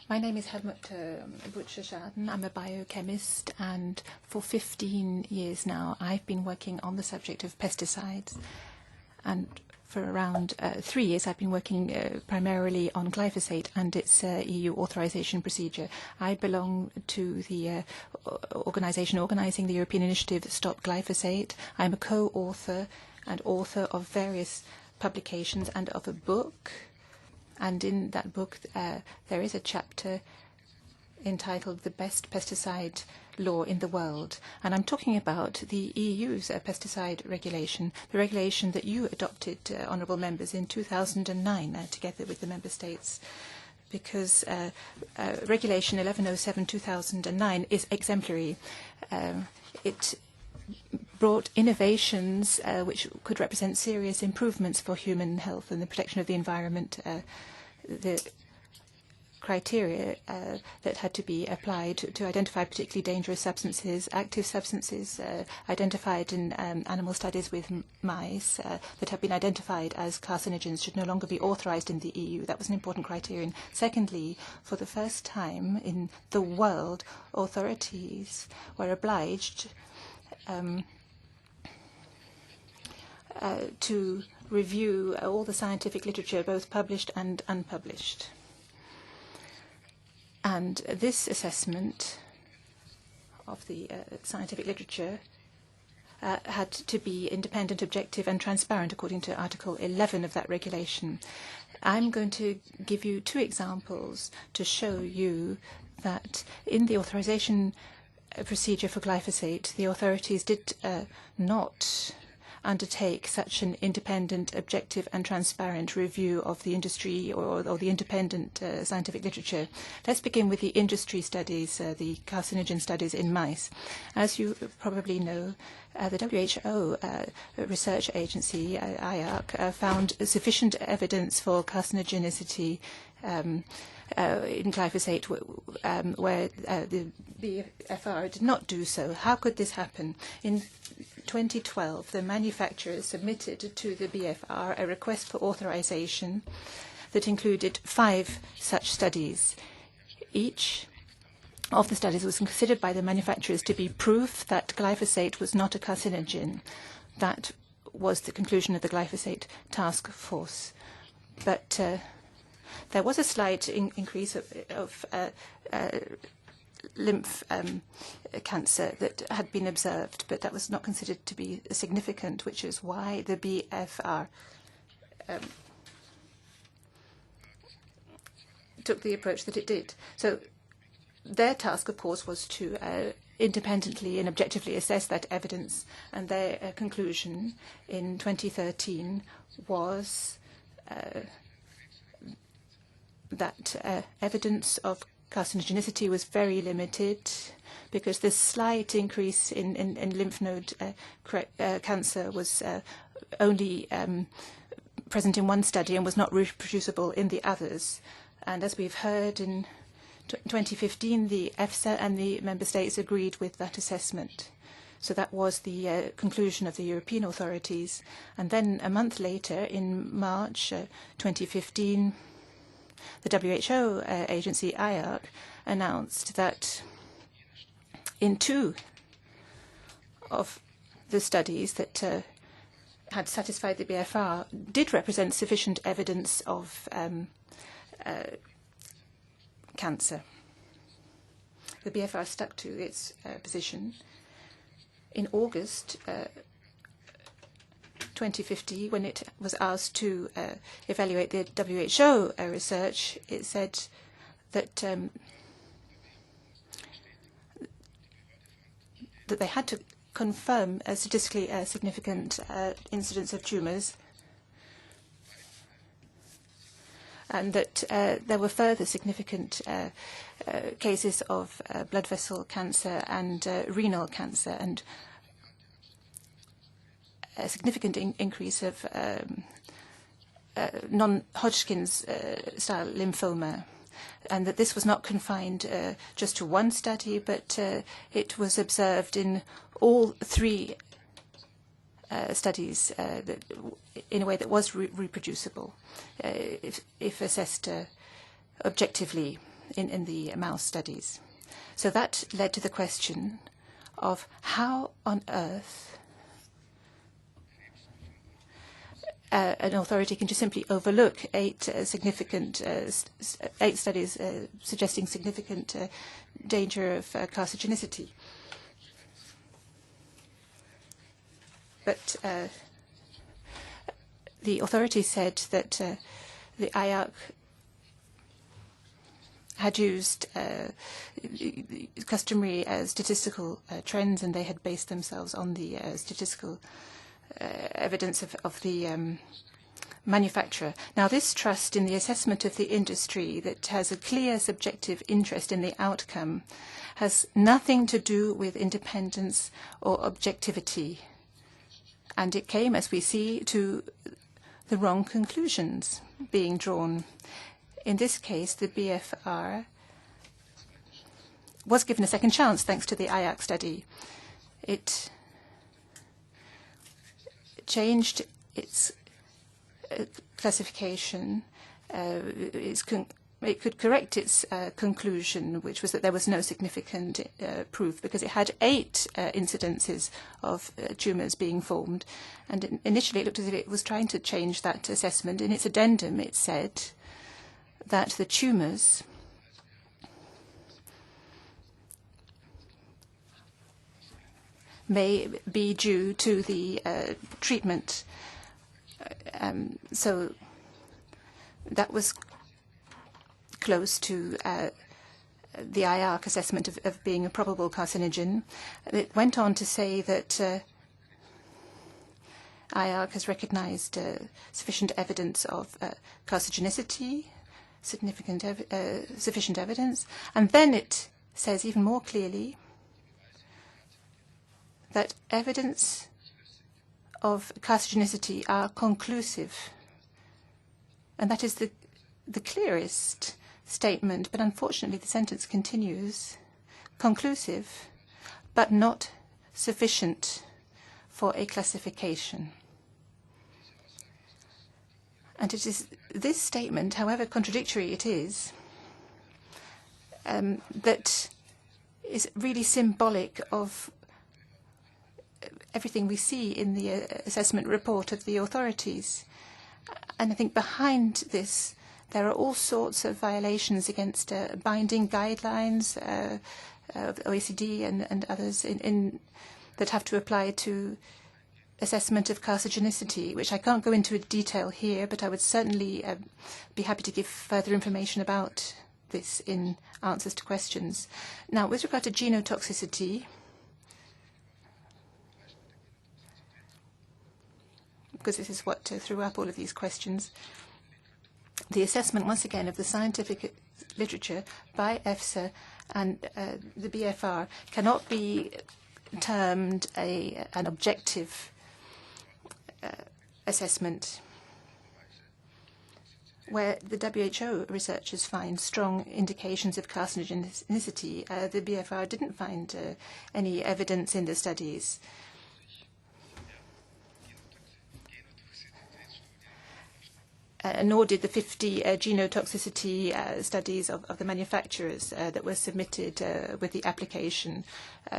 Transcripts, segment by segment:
My name is Helmut Burtscher-Schaden. I'm a biochemist, and for 15 years now I've been working on the subject of pesticides. And for around 3 years I've been working primarily on glyphosate and its EU authorisation procedure. I belong to the organisation organising the European initiative Stop Glyphosate. I'm a co-author and author of various publications and of a book. And in that book, there is a chapter entitled The Best Pesticide Law in the World. And I'm talking about the EU's pesticide regulation, the regulation that you adopted, honourable members, in 2009, together with the member states. Because Regulation 1107/2009 is exemplary. It brought innovations which could represent serious improvements for human health and the protection of the environment. The criteria that had to be applied to identify particularly dangerous substances, active substances identified in animal studies with mice that have been identified as carcinogens should no longer be authorised in the EU. That was an important criterion. Secondly, for the first time in the world, authorities were obliged to review all the scientific literature, both published and unpublished. And this assessment of the scientific literature had to be independent, objective and transparent according to Article 11 of that regulation. I'm going to give you two examples to show you that in the authorization procedure for glyphosate, the authorities did not undertake such an independent, objective and transparent review of the industry or the independent scientific literature. Let's begin with the industry studies, the carcinogen studies in mice. As you probably know, the WHO research agency, IARC, found sufficient evidence for carcinogenicity in glyphosate where the BFR did not do so. How could this happen? In 2012, the manufacturer submitted to the BFR a request for authorization that included 5 such studies. Each of the studies was considered by the manufacturers to be proof that glyphosate was not a carcinogen. That was the conclusion of the glyphosate task force. But there was a slight increase of lymph cancer that had been observed, but that was not considered to be significant, which is why the BFR took the approach that it did. So their task, of course, was to independently and objectively assess that evidence, and their conclusion in 2013 was that evidence of carcinogenicity was very limited because the slight increase in lymph node cancer was only present in one study and was not reproducible in the others. And as we've heard, in 2015, the EFSA and the member states agreed with that assessment. So that was the conclusion of the European authorities. And then a month later, in March 2015, the WHO agency, IARC, announced that in 2 of the studies that had satisfied the BFR did represent sufficient evidence of cancer. The BFR stuck to its position. In August 2050, when it was asked to evaluate the WHO research, it said that that they had to confirm a statistically significant incidence of tumours, and that there were further significant cases of blood vessel cancer and renal cancer, and a significant increase of non-Hodgkin's style lymphoma, and that this was not confined just to one study, but it was observed in all 3 studies in a way that was reproducible if assessed objectively. in the mouse studies. So that led to the question of how on earth an authority can just simply overlook eight studies suggesting significant danger of carcinogenicity. But the authority said that the IARC had used customary statistical trends, and they had based themselves on the statistical evidence of the manufacturer. Now, this trust in the assessment of the industry that has a clear subjective interest in the outcome has nothing to do with independence or objectivity. And it came, as we see, to the wrong conclusions being drawn. In this case, the BFR was given a second chance thanks to the IARC study. It changed its classification. It could correct its conclusion, which was that there was no significant proof, because it had 8 incidences of tumours being formed. And initially it looked as if it was trying to change that assessment. In its addendum, it said that the tumours may be due to the treatment. So that was close to the IARC assessment of being a probable carcinogen. It went on to say that IARC has recognized sufficient evidence of carcinogenicity, sufficient evidence, and then it says even more clearly that evidence of carcinogenicity are conclusive. And that is the clearest statement, but unfortunately the sentence continues, conclusive, but not sufficient for a classification. And it is this statement, however contradictory it is, that is really symbolic of everything we see in the assessment report of the authorities. And I think behind this, there are all sorts of violations against binding guidelines of OECD and others that have to apply to assessment of carcinogenicity, which I can't go into detail here, but I would certainly be happy to give further information about this in answers to questions. Now, with regard to genotoxicity, because this is what threw up all of these questions, the assessment, once again, of the scientific literature by EFSA and the BFR cannot be termed an objective assessment. Where the WHO researchers find strong indications of carcinogenicity, the BFR didn't find any evidence in the studies. Nor did the 50 genotoxicity studies of the manufacturers that were submitted with the application,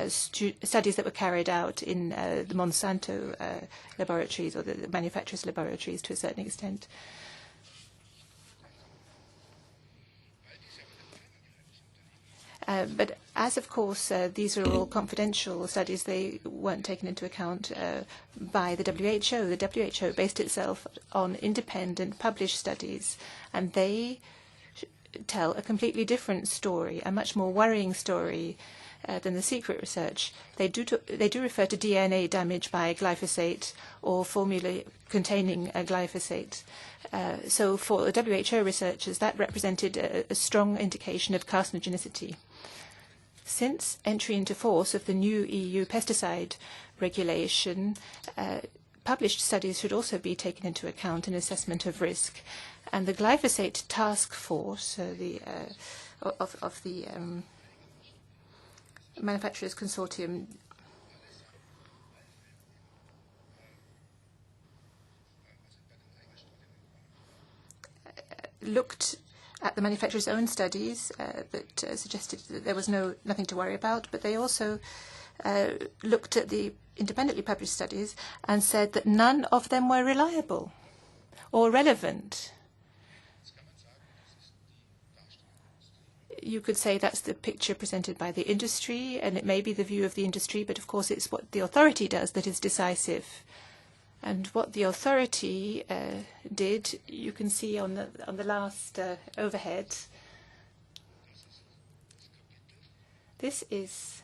studies that were carried out in the Monsanto laboratories or the manufacturers' laboratories to a certain extent. But as, of course, these are all confidential studies, they weren't taken into account by the WHO. The WHO based itself on independent published studies, and they tell a completely different story, a much more worrying story than the secret research. They do refer to DNA damage by glyphosate or formula containing glyphosate. So for the WHO researchers, that represented a strong indication of carcinogenicity. Since entry into force of the new EU pesticide regulation, published studies should also be taken into account in assessment of risk. And the glyphosate task force of the manufacturers consortium looked at the manufacturer's own studies that suggested that there was nothing to worry about, but they also looked at the independently published studies and said that none of them were reliable or relevant. You could say that's the picture presented by the industry, and it may be the view of the industry, but of course it's what the authority does that is decisive. And what the authority did, you can see on the last overhead. This is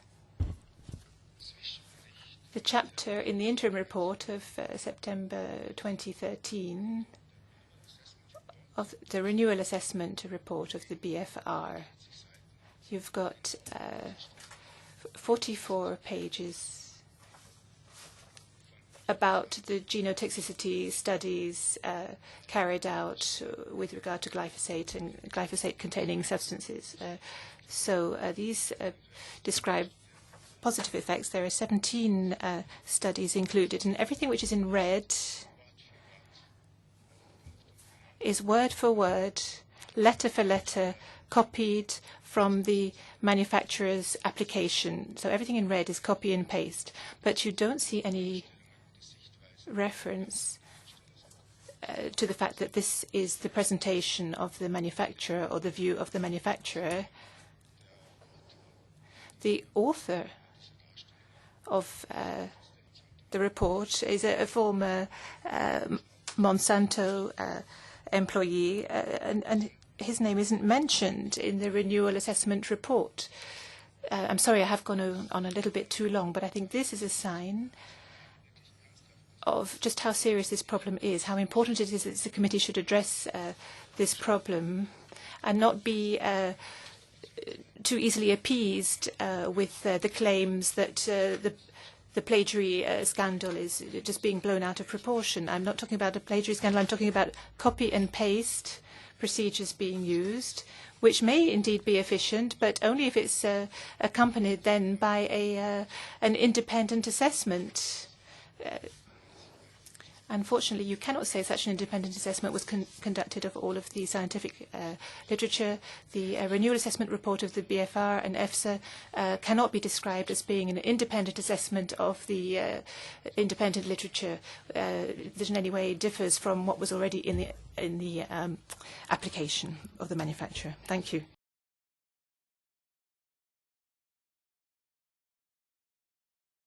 the chapter in the interim report of September 2013 of the renewal assessment report of the BFR. You've got 44 pages about the genotoxicity studies carried out with regard to glyphosate and glyphosate-containing substances. So these describe positive effects. There are 17 studies included, and everything which is in red is word for word, letter for letter, copied from the manufacturer's application. So everything in red is copy and paste, but you don't see any reference to the fact that this is the presentation of the manufacturer or the view of the manufacturer. The author of the report is a former Monsanto employee, and his name isn't mentioned in the renewal assessment report. I'm sorry, I have gone on a little bit too long, but I think this is a sign of just how serious this problem is, how important it is that the committee should address this problem and not be too easily appeased with the claims that the plagiary scandal is just being blown out of proportion. I'm not talking about a plagiary scandal. I'm talking about copy and paste procedures being used, which may indeed be efficient, but only if it's accompanied then by an independent assessment. Unfortunately, you cannot say such an independent assessment was conducted of all of the scientific literature. The renewal assessment report of the BFR and EFSA cannot be described as being an independent assessment of the independent literature that in any way differs from what was already in the application of the manufacturer. Thank you.